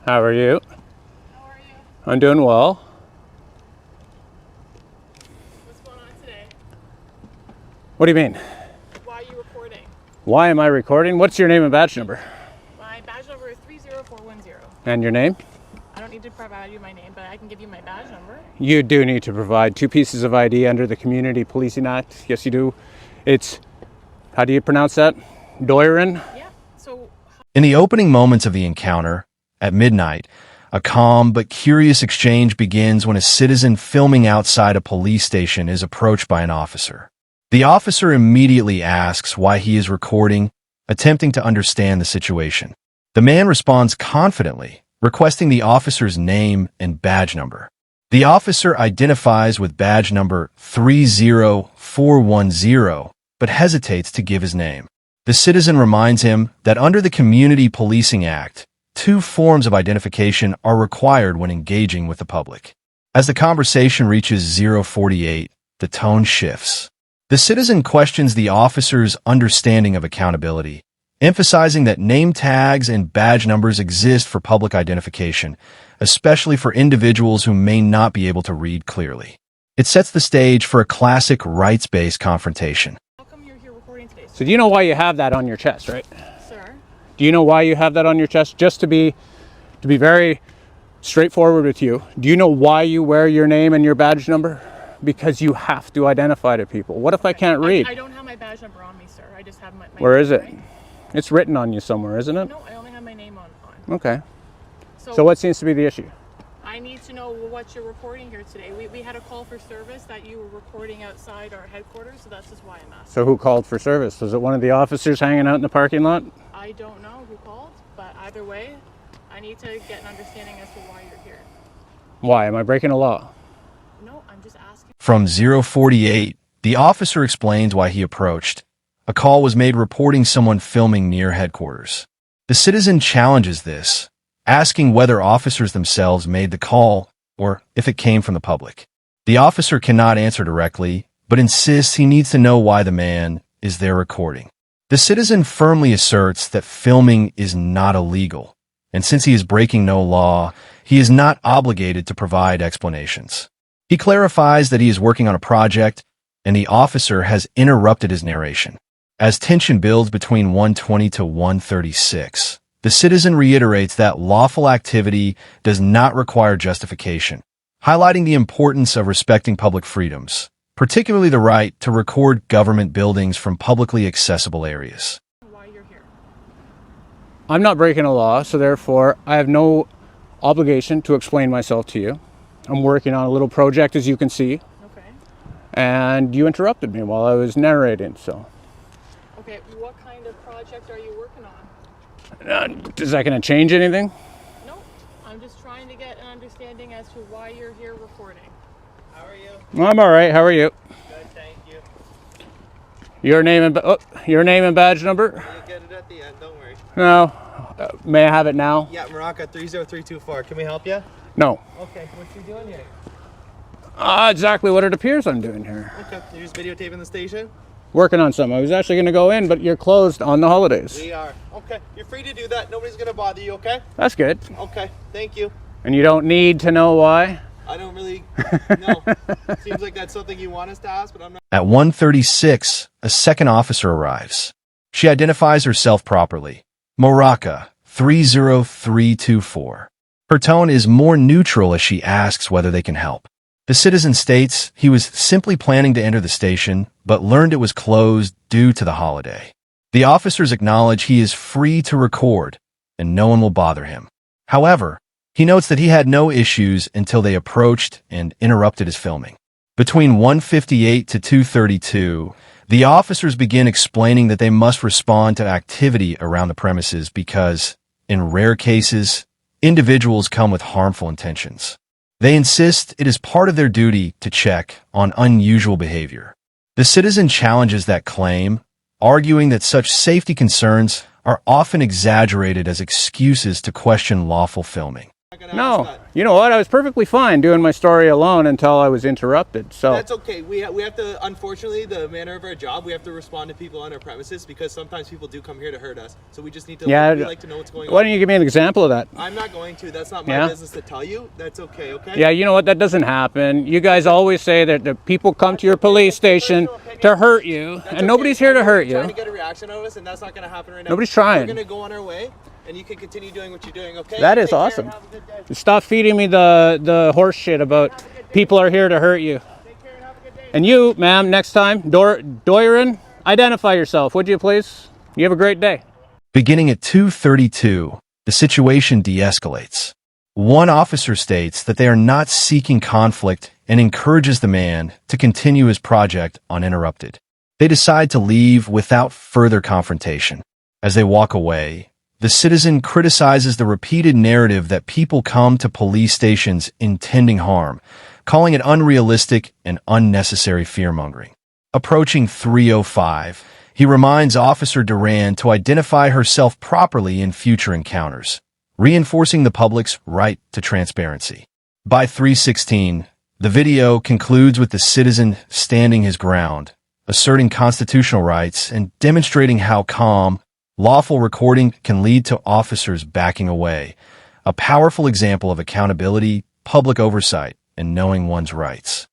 How are you? How are you? I'm doing well. What's going on today? What do you mean? Why are you recording? Why am I recording? What's your name and badge number? My badge number is 30410. And your name? I don't need to provide you my name, but I can give you my badge number. You do need to provide 2 pieces of ID under the Community Policing Act. Yes, you do. It's, how do you pronounce that? Doirin? Yeah. So, In the opening moments of the encounter, at midnight, a calm but curious exchange begins when a citizen filming outside a police station is approached by an officer. The officer immediately asks why he is recording, attempting to understand the situation. The man responds confidently, requesting the officer's name and badge number. The officer identifies with badge number 30410, but hesitates to give his name. The citizen reminds him that under the Community Policing Act, 2 forms of identification are required when engaging with the public. As the conversation reaches 048, the tone shifts. The citizen questions the officer's understanding of accountability, emphasizing that name tags and badge numbers exist for public identification, especially for individuals who may not be able to read clearly. It sets the stage for a classic rights-based confrontation. how come you're here recording today, So do you know why you have that on your chest, right? sir? Do you know why you have that on your chest? Just to be very straightforward with you, do you know why you wear your name and your badge number? Because you have to identify to people. What if I can't read? I don't have my badge number on me, sir. I just have my Where name, is it? right? It's written on you somewhere, isn't it? No, I only have my name on. Okay. So what seems to be the issue? I need to know what you're recording here today. We had a call for service that you were recording outside our headquarters, so that's just why I'm asking. So who called for service? Was it one of the officers hanging out in the parking lot? I don't know who called, but either way, I need to get an understanding as to why you're here. Why? Am I breaking a law? No, I'm just asking. From 048, the officer explains why he approached. A call was made reporting someone filming near headquarters. The citizen challenges this, asking whether officers themselves made the call or if it came from the public. The officer cannot answer directly, but insists he needs to know why the man is there recording. The citizen firmly asserts that filming is not illegal, and since he is breaking no law, he is not obligated to provide explanations. He clarifies that he is working on a project, and the officer has interrupted his narration. As tension builds between 120 to 136, the citizen reiterates that lawful activity does not require justification, highlighting the importance of respecting public freedoms, particularly the right to record government buildings from publicly accessible areas. Why you're here. I'm not breaking a law, so therefore I have no obligation to explain myself to you. I'm working on a little project, as you can see, Okay. and you interrupted me while I was narrating, so. Okay, what kind of project are you working on? Is that going to change anything? No, I'm just trying to get an understanding as to why you're here recording. How are you? I'm all right. How are you? Good, thank you. Your name and badge number? You'll get it at the end, don't worry. No. May I have it now? Yeah, Morocco 30324. Can we help you? No. Okay, what you doing here? Exactly what it appears I'm doing here. Okay, you're just videotaping the station? Working on something. I was actually going to go in, but you're closed on the holidays. We are. Okay, you're free to do that. Nobody's gonna bother you, okay? That's good. Okay, thank you. And you don't need to know why? I don't really know. Seems like that's something you want us to ask, but I'm not. At 136, a second officer arrives. She identifies herself properly. Moraka, 30324. Her tone is more neutral as she asks whether they can help. The citizen states he was simply planning to enter the station, but learned it was closed due to the holiday. The officers acknowledge he is free to record, and no one will bother him. However, he notes that he had no issues until they approached and interrupted his filming. Between 158 to 232, the officers begin explaining that they must respond to activity around the premises because, in rare cases, individuals come with harmful intentions. They insist it is part of their duty to check on unusual behavior. The citizen challenges that claim, arguing that such safety concerns are often exaggerated as excuses to question lawful filming. gonna ask No, that. you know what? I was perfectly fine doing my story alone until I was interrupted. So That's okay. We have to, unfortunately, the manner of our job, we have to respond to people on our premises because sometimes people do come here to hurt us. So we just need to, we like to know what's going on. why don't you give me an example of that? I'm not going to. That's not my business to tell you. That's okay, okay? Yeah, you know what? That doesn't happen. You guys always say that the people come to your police station to hurt you, That's and okay. nobody's here to hurt We're trying you. to get a reaction out of us, and that's not going to happen right now. Nobody's trying. We're going to go on our way, and you can continue doing what you're doing, okay? That is Take care, awesome. have a good day. Stop feeding me the horse shit about people are here to hurt you. Take care and have a good day. And you, ma'am, next time, Doiron, identify yourself, would you please? You have a great day. Beginning at 2:32, the situation de-escalates. One officer states that they are not seeking conflict and encourages the man to continue his project uninterrupted. They decide to leave without further confrontation. As they walk away, the citizen criticizes the repeated narrative that people come to police stations intending harm, calling it unrealistic and unnecessary fear-mongering. Approaching 3:05, he reminds Officer Duran to identify herself properly in future encounters, reinforcing the public's right to transparency. By 3:16, the video concludes with the citizen standing his ground, asserting constitutional rights and demonstrating how calm, lawful recording can lead to officers backing away, a powerful example of accountability, public oversight, and knowing one's rights.